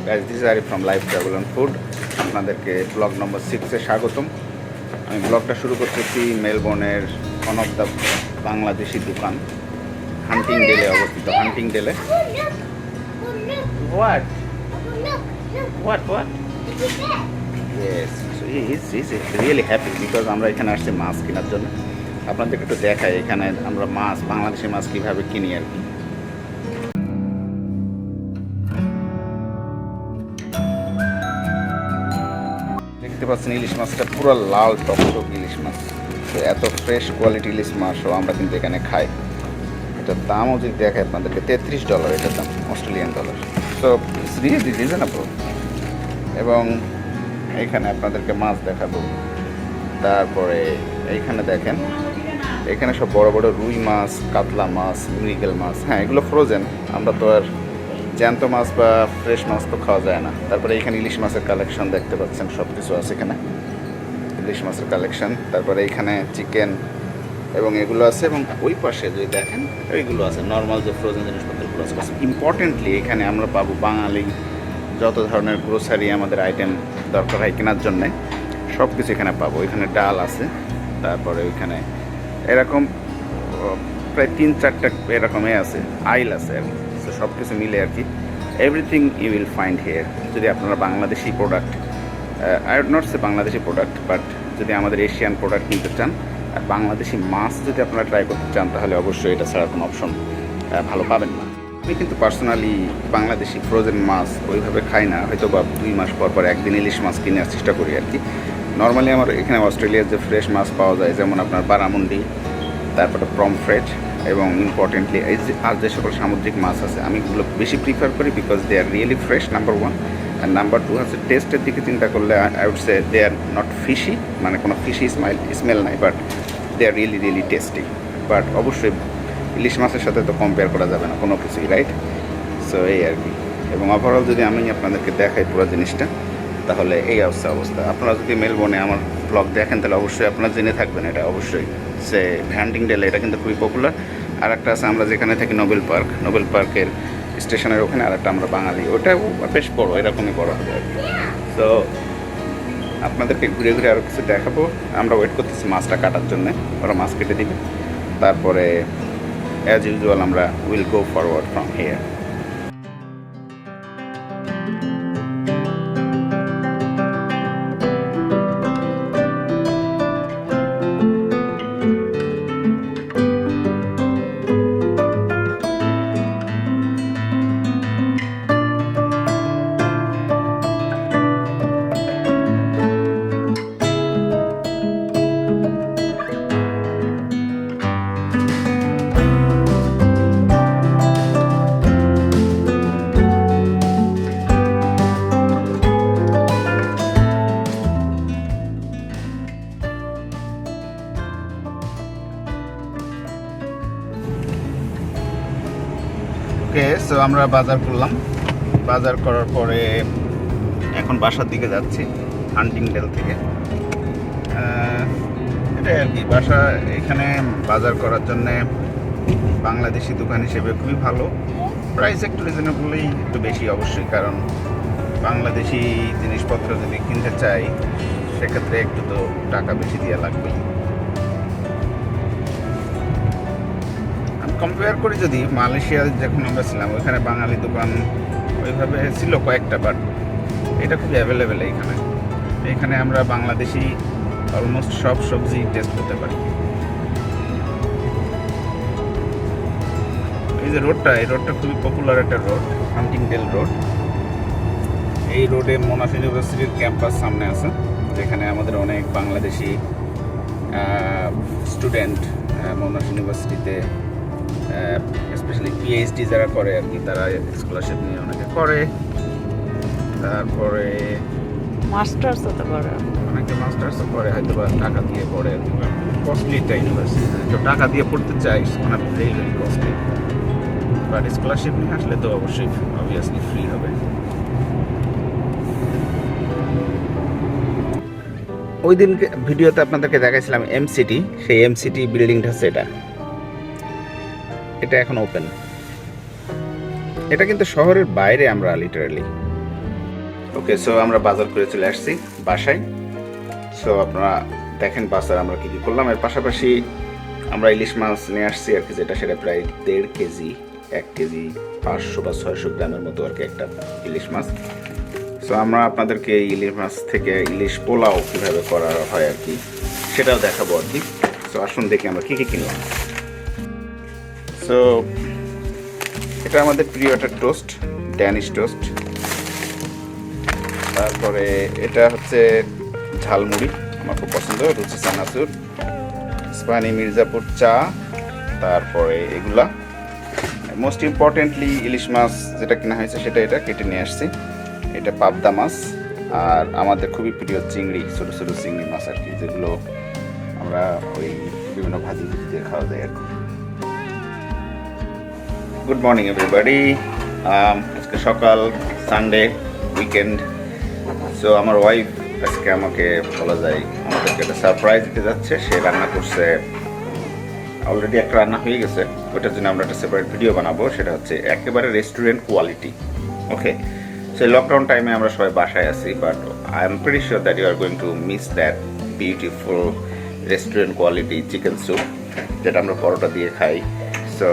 Guys, this is Arif from life travel and food. আপনাদেরকে blog number 6-এ স্বাগতম। আমি ব্লগটা শুরু করতেছি মেলবোর্নের ওয়ান অফ দ্য বাংলাদেশি দোকান, হান্টিংডেলে অবস্থিত। হান্টিংডেলে what what what yes, is really happy because আমরা এখানে আসছি মাছ কেনার জন্য। আপনাদেরকে একটু দেখাই এখানে আমরা মাছ, বাংলাদেশি মাছ কীভাবে কিনি আর কি। দেখতে পাচ্ছেন ইলিশ মাছটা পুরো লাল টকটক ইলিশ মাছ। তো এত ফ্রেশ কোয়ালিটি ইলিশ মাছও আমরা কিন্তু এখানে খাই। এটার দামও যদি দেখায় আপনাদেরকে $33 এটার দাম, Australian dollar. So it's really reasonable. এবং এইখানে আপনাদেরকে মাছ দেখাবো। তারপরে এইখানে দেখেন, এখানে সব বড় বড় রুই মাছ, কাতলা মাছ, মৃগেল মাছ। হ্যাঁ, এগুলো ফ্রোজেন, আমরা তো আর জ্যান্ত মাছ বা ফ্রেশ মাছ তো খাওয়া যায় না। তারপরে এখানে ইলিশ মাছের কালেকশন দেখতে পাচ্ছেন, সব কিছু আছে এখানে, ইলিশ মাছের কালেকশন। তারপরে এইখানে চিকেন এবং এগুলো আছে, এবং ওই পাশে যদি দেখেন ওইগুলো আছে নর্মাল যে ফ্রোজেন জিনিসপত্রগুলো আছে। ইম্পর্টেন্টলি এখানে আমরা পাবো বাঙালি যত ধরনের গ্রোসারি আমাদের আইটেম দরকার হয় কেনার জন্যে, সব কিছু এখানে পাবো। এখানে ডাল আছে, তারপরে ওইখানে এরকম প্রায় 3-4টা এরকমই আছে, আইল আছে আর কি। তো সব কিছু মিলে আর কি, everything you will find here. যদি আপনারা Bangladeshi product, I would not say Bangladeshi product, but যদি আমাদের এশিয়ান প্রোডাক্ট কিনতে চান আর বাংলাদেশি মাছ যদি আপনারা ট্রাই করতে চান, তাহলে অবশ্যই এটা ছাড়া কোনো অপশন ভালো পাবেন না। আমি কিন্তু পার্সোনালি বাংলাদেশি ফ্রোজেন মাছ ওইভাবে খাই না, হয়তো বা 2 মাস পর পর একদিন ইলিশ মাছ কিনে চেষ্টা করি আর কি। নর্মালি আমার এখানে অস্ট্রেলিয়ার যে ফ্রেশ মাছ পাওয়া যায়, যেমন আপনার বারামুন্ডি, তারপরে প্রমফ্রেট, এবং ইম্পর্টেন্টলি এই যে আর যে সকল সামুদ্রিক মাছ আছে, আমি এগুলো বেশি প্রিফার করি because they are really fresh, number 1। আর নাম্বার 2 হচ্ছে টেস্টের দিকে চিন্তা করলে I would say they are not fishy, মানে কোনো ফিশি স্মেল নাই, but they are really tasty. But অবশ্যই ইলিশ মাছের সাথে তো কম্পেয়ার করা যাবে না কোনো কিছুই, রাইট? সো এই আর কি। এবং ওভারঅল যদি আমি আপনাদেরকে দেখাই পুরো জিনিসটা, তাহলে এই অবস্থা। আপনারা যদি মেলবোর্নে আমার ব্লগ দেখেন, তাহলে অবশ্যই আপনারা জেনে থাকবেন এটা, অবশ্যই সে হান্টিংডেলে এটা কিন্তু খুবই পপুলার। আর একটা আছে আমরা যেখানে থাকি নোবেল পার্কের স্টেশনের ওখানে, আর একটা আমরা বাঙালি, ওটাও বেশ বড়, এরকমই বড় হবে আর কি। তো আপনাদেরকে ঘুরে ঘুরে আরও কিছু দেখাবো। আমরা ওয়েট করতেছি মাছটা কাটার জন্যে, ওরা মাছ কেটে দিবে। তারপরে অ্যাজ ইউজুয়াল আমরা will go forward from here. Okay, so আমরা বাজার করলাম। বাজার করার পরে এখন বাসার দিকে যাচ্ছি হান্টিংডেল থেকে। এটাই আর কি বাসা। এখানে বাজার করার জন্যে বাংলাদেশি দোকান হিসেবে খুবই ভালো, প্রাইস একটু রিজনেবলই একটু বেশি অবশ্যই, কারণ বাংলাদেশি জিনিসপত্র যদি কিনতে চাই সেক্ষেত্রে একটু তো টাকা বেশি দেওয়া লাগবে। কম্পেয়ার করি যদি মালয়েশিয়া যখন আমরা ছিলাম, ওইখানে বাঙালি দোকান ওইভাবে ছিল কয়েকটা, বাট এটা খুব অ্যাভেলেবেল এখানে আমরা বাংলাদেশি অলমোস্ট সব সবজি টেস্ট করতে পারি। এই যে এই রোডটা খুবই পপুলার একটা রোড, হান্টিংডেল রোড। এই রোডে মোনাশ ইউনিভার্সিটির ক্যাম্পাস সামনে আছে, যেখানে আমাদের অনেক বাংলাদেশি স্টুডেন্ট মোনাশ ইউনিভার্সিটিতে স্পেশালি পিএইচডি যারা করে আর কি, তারা স্কলারশিপ নিয়ে অনেকে করে। তারপরে মাস্টার্সও তো করে, অনেকে মাস্টার্সও করে, হয়তো বা টাকা দিয়ে পড়ে আর কি। কস্টলি একটা ইউনিভার্সিটি, তো টাকা দিয়ে পড়তে চাই, মানে ভেরি কস্টলি। বাট স্কলারশিপ নিয়ে আসলে তো অবশ্যই অবভিয়াসলি ফ্রি হবে। ওই দিনকে ভিডিওতে আপনাদেরকে দেখাইছিলাম এমসিটি, সেই এমসিটি বিল্ডিংটা হচ্ছে এটা এখন ওপেন। এটা কিন্তু শহরের বাইরে আমরা লিটারালি ওকে, সো আমরা বাজার করে চলে আসছি বাসায়। সো আপনারা দেখেন বাজার আমরা কী কী করলাম। এর পাশাপাশি আমরা ইলিশ মাছ নিয়ে আসছি আর কি, সেটা প্রায় 1.5 কেজি, 1 কেজি 500 বা 600 গ্রামের মতো আর কি একটা ইলিশ মাছ। সো আমরা আপনাদেরকে এই ইলিশ মাছ থেকে ইলিশ পোলাও কীভাবে করা হয় আর কি সেটাও দেখাবো আর কি। সো আসুন দেখি আমরা কী কী কিনলাম। সো এটা আমাদের প্রিয় একটা টোস্ট, ড্যানিশ টোস্ট। তারপরে এটা হচ্ছে ঝালমুড়ি, আমার খুব পছন্দ, রুচি চানাচুর, স্পানি মির্জাপুর চা। তারপরে এগুলা মোস্ট ইম্পর্টেন্টলি ইলিশ মাছ যেটা কেনা হয়েছে সেটা এটা কেটে নিয়ে আসছি। এটা পাবদা মাছ, আর আমাদের খুবই প্রিয় চিংড়ি, ছোটো ছোটো চিংড়ি মাছ আর কি, যেগুলো আমরা ওই বিভিন্ন ভাজি দিয়ে খাওয়া যায় আর কি। গুড মর্নিং এভরিবাডি, আজকে সকাল, সানডে, উইকেন্ড। সো আমার ওয়াইফ আজকে আমাকে বলা যায় আমাদেরকে একটা সারপ্রাইজ দিতে যাচ্ছে। সে রান্না করছে, অলরেডি একটা রান্না হয়ে গেছে, ওটার জন্য আমরা একটা সেপারেট ভিডিও বানাবো। সেটা হচ্ছে একেবারে রেস্টুরেন্ট কোয়ালিটি। ওকে, সেই লকডাউন টাইমে আমরা সবাই বাসায় আছি, but I am pretty sure that you are going to miss that beautiful restaurant quality chicken soup, যেটা আমরা পরোটা দিয়ে খাই। সো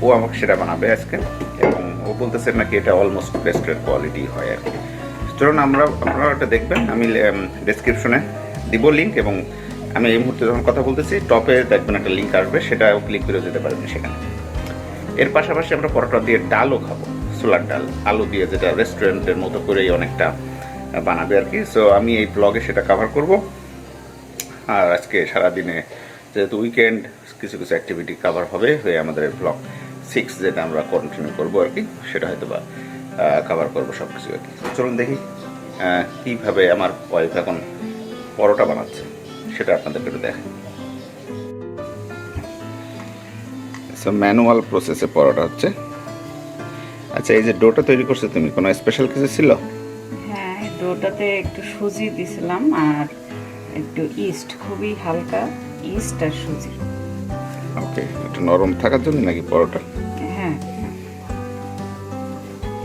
ও আমাকে সেটা বানাবে আজকে, এবং ও বলতেছে নাকি এটা অলমোস্ট রেস্টুরেন্ট কোয়ালিটি হয় আর কি। চলুন আপনারা এটা দেখবেন, আমি ডেসক্রিপশনে দিব লিঙ্ক, এবং আমি এই মুহূর্তে যখন কথা বলতেছি টপে দেখবেন একটা লিঙ্ক আসবে, সেটাও ক্লিক করে যেতে পারবেন সেখানে। এর পাশাপাশি আমরা পরোটা দিয়ে ডালও খাবো, ছোলার ডাল আলু দিয়ে, যেটা রেস্টুরেন্টের মতো করেই অনেকটা বানাবে আর কি। সো আমি এই ব্লগে সেটা কভার করব। আর আজকে সারাদিনে যেহেতু উইকেন্ড, কিছু কিছু অ্যাক্টিভিটি কভার হবে হয়ে আমাদের Vlog-6 যেটা আমরা কন্টিনিউ করবো আর কি, সেটা হয়তো বা কভার করবো সব কিছু আর কি। চলুন দেখি কীভাবে আমার ওয়াইফ এখন পরোটা বানাচ্ছে, সেটা আপনাদেরকে একটু দেখেন। সো ম্যানুয়াল প্রসেসে পরোটা হচ্ছে। আচ্ছা, এই যে ডোটা তৈরি করছো তুমি, কোনো স্পেশাল কিছু ছিল? হ্যাঁ, ডোটাতে একটু সুজি দিছিলাম আর একটু ইস্ট, খুবই হালকা ইস্ট আর সুজি। ওকে, একটু নরম থাকার জন্য নাকি পরোটা? হ্যাঁ,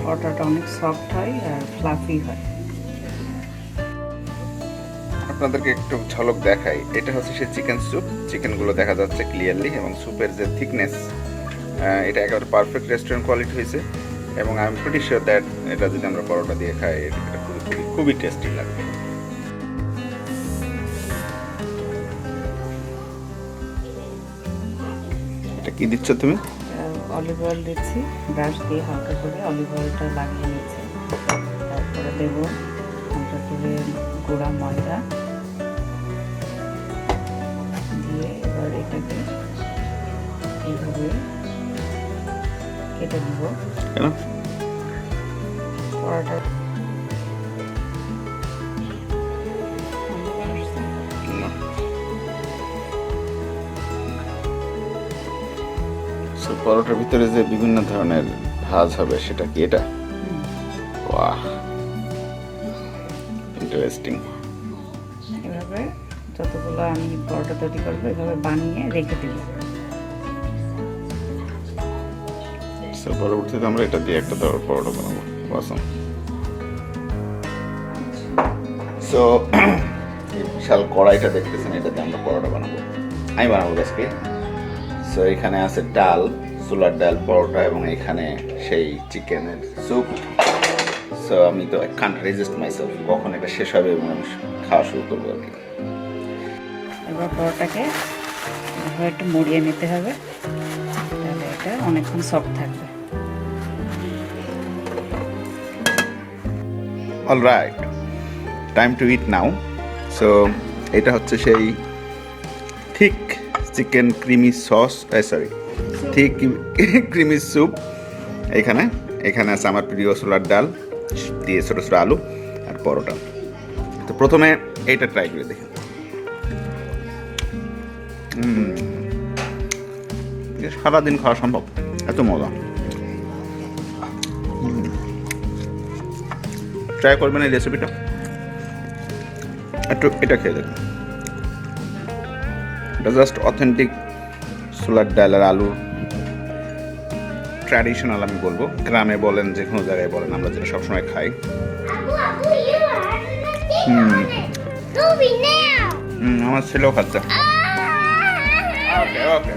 পরোটাটা অনেক সফট হয় আর ফ্লাফি হয়। আপনাদেরকে একটু ঝলক দেখাই। এটা হচ্ছে সে চিকেন স্যুপ, চিকেনগুলো দেখা যাচ্ছে ক্লিয়ারলি, এবং স্যুপের যে থিকনেস, এটা একেবারে পারফেক্ট রেস্টুরেন্ট কোয়ালিটি হয়েছে। এবং I am pretty sure that এটা যদি আমরা পরোটা দিয়ে খাই, এটা খুবই খুবই খুবই টেস্টি লাগবে। এটা কি দিচ্ছ তুমি? অলিভ অয়েল দিচ্ছি, ব্রাশ দিয়ে হালকা করে অলিভ অয়েলটা লাগিয়ে নিচ্ছি। তারপরে দেবো হালকা করে গুঁড়া ময়দা দিয়ে, এবার এটাকে এইভাবে কেটে নেব। পরোটা পরোটার ভিতরে যে বিভিন্ন ধরনের ভাজ হবে, সেটা কি এটা? বাহ, ইন্টারেস্টিং। এভাবে যতগুলো আমি পরোটা তৈরি করবো এভাবে বানিয়ে রেখে দিব। পরবর্তীতে আমরা এটা দিয়ে একটা পরোটা বানাবো। অসম। সো বিশাল কড়াইটা দেখতেছেন, এটাতে আমরা পরোটা বানাবো, আমি বানাবো আজকে। সো এখানে আছে ডাল, ছোলার ডাল, পরোটা, এবং এখানে সেই চিকেনের স্যুপ। সো আমি তো কান্ট রেজিস্ট মাইসেলফ, কখন এটা শেষ হবে এবং আমি খাওয়া শুরু করবো আর কি। এবার পরোটাকে এভাবে একটু মুড়িয়ে নিতে হবে, তাহলে এটা অনেকক্ষণ সফট থাকবে। Alright, time to it now. So এটা হচ্ছে সেই thick chicken creamy sauce, sorry thick creamy soup. এখানে আছে আমার প্রিয় ছোলার ডাল দিয়ে ছোটো ছোটো আলু আর পরোটা। তো প্রথমে এইটা ট্রাই করে দেখি। সারাদিন খাওয়া সম্ভব, এত মজা। ট্রাই করবেন এই রেসিপিটা, একটু এটা খেয়ে দেখুন। এটা জাস্ট অথেন্টিক ছোলার ডাল আর আলু, ট্র্যাডিশনাল আমি বলবো। গ্রামে বলেন, যে কোনো জায়গায় বলেন, আমরা যেটা সবসময় খাই। আমার ছেলেও খাচ্ছে। ওকে ওকে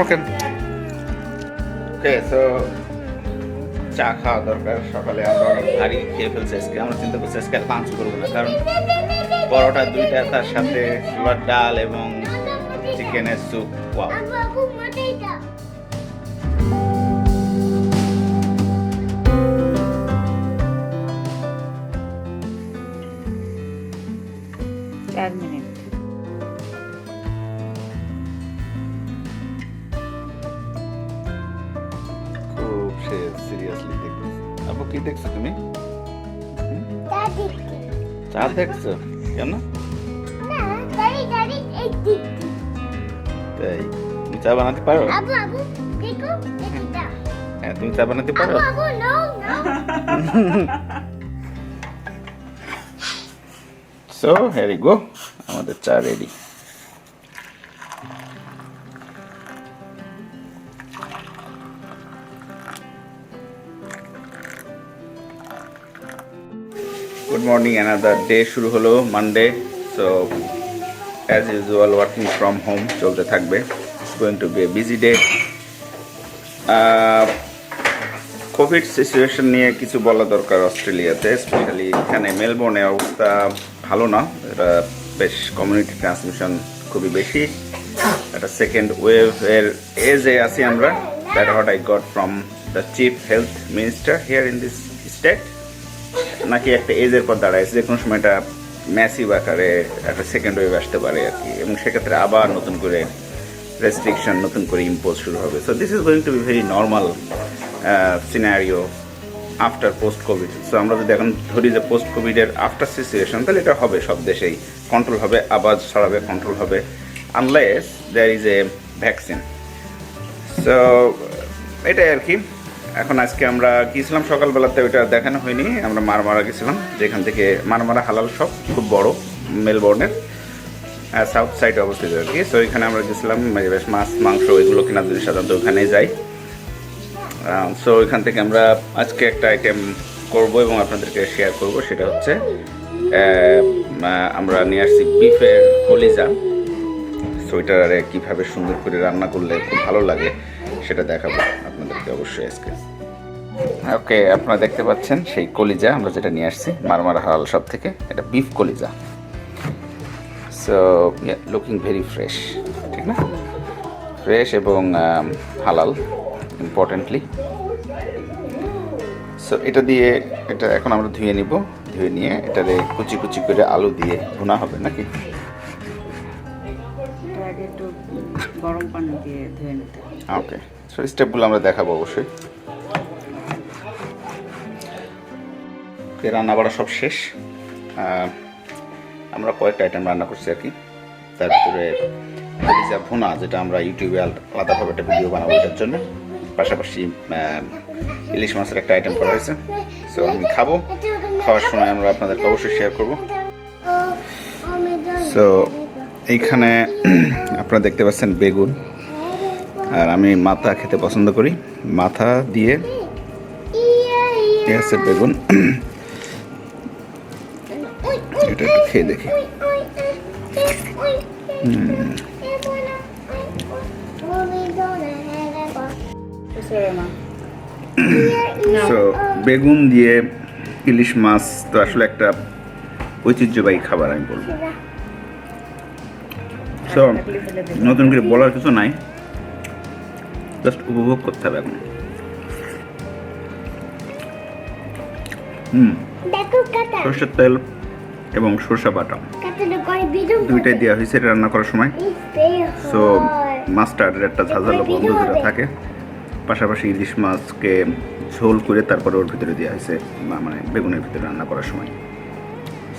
ওকে ওকে। সো চা খাওয়া দরকার, সকালে আমরা অনেক ভারী খেয়ে ফেলছি আজকে। আমরা চিন্তা করছি আজকে লাঞ্চ করবো না, কারণ পরোটা দুইটা, তার সাথে ডাল এবং চিকেনের স্যুপ। ওয়াও। 4 মিনিট। খুব সিরিয়াসলি দেখছিস। আপু কি দেখছো তুমি? চা দেখছো কেন? তাই তুমি চা বানাতে পারো? হ্যাঁ, তুমি চা বানাতে পারো? সো here you go, আমাদের চা রেডি। গুড মর্নিং, অ্যানাদার ডে শুরু হলো, Monday. So as usual working from home চলতে থাকবে। It's going to be a busy day. Covid situation নিয়ে কিছু বলা দরকার অস্ট্রেলিয়াতে, স্পেশালি এখানে মেলবোর্নে অবস্থা ভালো না। এটা বেশ কমিউনিটি ট্রান্সমিশন খুবই বেশি। একটা সেকেন্ড ওয়েভের এজে আছি আমরা। That what I got from the chief health minister here in this state. নাকি একটা এজের পর দাঁড়াইছে, যে কোনো সময় একটা ম্যাসিভ আকারে একটা সেকেন্ড ওয়েভ আসতে পারে আর কি, এবং সেক্ষেত্রে আবার নতুন করে রেস্ট্রিকশন, নতুন করে ইম্পোজ শুরু হবে। So this is going to be very normal scenario after post Covid. So আমরা যদি এখন ধরি যে পোস্ট কোভিডের আফটার সিচুয়েশন, তাহলে এটা হবে, সব দেশেই কন্ট্রোল হবে, আবার ছড়াবে, কন্ট্রোল হবে, unless there is a vaccine. So এটাই আর কি। এখন আজকে আমরা গিয়েছিলাম সকালবেলাতে, ওইটা দেখানো হয়নি, আমরা মারমারা গেছিলাম, যেখান থেকে মারমারা হালাল শপ, খুব বড়, মেলবোর্নের সাউথ সাইডে অবস্থিত আর কি। সো এখানে আমরা গেছিলাম, বেশ মাছ মাংস এগুলো কেনার জন্য সাধারণত ওখানে যাই। সো এখান থেকে আমরা আজকে একটা আইটেম করব এবং আপনাদেরকে শেয়ার করব, সেটা হচ্ছে আমরা নিয়ে আসছি বিফের কলিজা। সো এটারে কীভাবে সুন্দর করে রান্না করলে খুব ভালো লাগে সেটা দেখাবো আপনাদেরকে অবশ্যই আজকে। ওকে, আপনারা দেখতে পাচ্ছেন সেই কলিজা আমরা যেটা নিয়ে আসছি মারমারা হালাল শপ থেকে, এটা বিফ কলিজা। সো লুকিং ভেরি ফ্রেশ, ঠিক না? ফ্রেশ এবং হালাল ইম্পর্টেন্টলি। সো এটা দিয়ে, এটা এখন আমরা ধুয়ে নিব, ধুয়ে নিয়ে এটারে কুচি কুচি করে আলু দিয়ে ভুনা হবে নাকি? একটু গরম পানি দিয়ে ধুয়ে নিতে। ওকে, সো স্টেপগুলো আমরা দেখাবো অবশ্যই। রান্না বাড়া সব শেষ। আমরা কয়েকটা আইটেম রান্না করছি আর কি, তার ভিতরে কলিজা ভুনা, যেটা আমরা ইউটিউবে আলাদাভাবে একটা ভিডিও বানাবো এটার জন্য, পাশাপাশি ইলিশ মাছের একটা আইটেম করা হয়েছে। সো আমি খাবো, খাওয়ার সময় আমরা আপনাদেরকে অবশ্যই শেয়ার করব। সো এইখানে আপনারা দেখতে পাচ্ছেন বেগুন, আর আমি মাথা খেতে পছন্দ করি, মাথা দিয়ে আছে বেগুন। এটা একটু খেয়ে দেখি। সো বেগুন দিয়ে ইলিশ মাছ তো আসলে একটা ঐতিহ্যবাহী খাবার আমি বলবো। সো নতুন করে বলার কিছু নাই, জাস্ট উপভোগ করতে হবে এখন। সরষের তেল এবং সরষা বাটা দুইটাই দেওয়া হয়েছে রান্না করার সময়। সো মাস্টার্ডের একটা ঝাঁঝালো গন্ধ যেটা থাকে, পাশাপাশি ইলিশ মাছকে ঝোল করে তারপরে ওর ভিতরে দেওয়া হয়েছে, মানে বেগুনের ভিতরে রান্না করার সময়।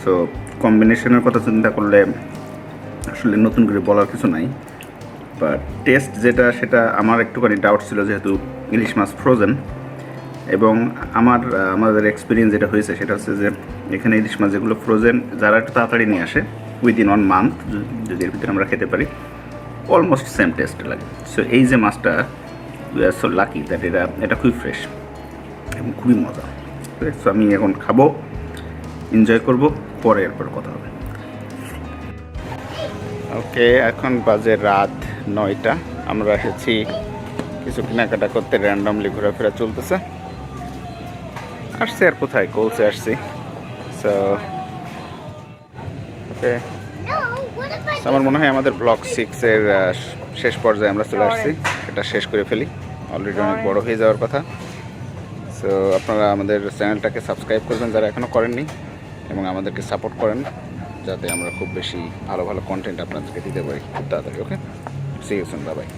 সো কম্বিনেশনের কথা চিন্তা করলে আসলে নতুন করে বলার কিছু নাই, বাট টেস্ট যেটা, সেটা আমার একটুখানি ডাউট ছিল, যেহেতু ইলিশ মাছ ফ্রোজেন। এবং আমাদের এক্সপিরিয়েন্স যেটা হয়েছে সেটা হচ্ছে যে এখানে ইলিশ মাছ যেগুলো ফ্রোজেন, যারা একটু তাড়াতাড়ি নিয়ে আসে, উইদিন 1 মান্থ যদি এর ভিতরে আমরা খেতে পারি, অলমোস্ট সেম টেস্ট লাগে। সো এই যে মাছটা, we are so lucky that এটা খুবই ফ্রেশ এবং খুবই মজা। সো আমি এখন খাবো, এনজয় করব, পরে এরপর কথা হবে। ওকে, এখন বাজে রাত 9টা। আমরা এসেছি কিছু কেনাকাটা করতে, র্যান্ডমলি ঘোরাফেরা চলতেছে। আসছি আর কোথায়, কোলসে আসছি। সো ওকে, আমার মনে হয় আমাদের ব্লগ 6-এর শেষ পর্যায়ে আমরা চলে আসছি। এটা শেষ করে ফেলি, অলরেডি অনেক বড় হয়ে যাওয়ার কথা। সো আপনারা আমাদের চ্যানেলটাকে সাবস্ক্রাইব করবেন যারা এখনও করেননি, এবং আমাদেরকে সাপোর্ট করেন যাতে আমরা খুব বেশি ভালো ভালো কন্টেন্ট আপনাদেরকে দিতে পারি খুব তাড়াতাড়ি। Okay, see you soon, bye by.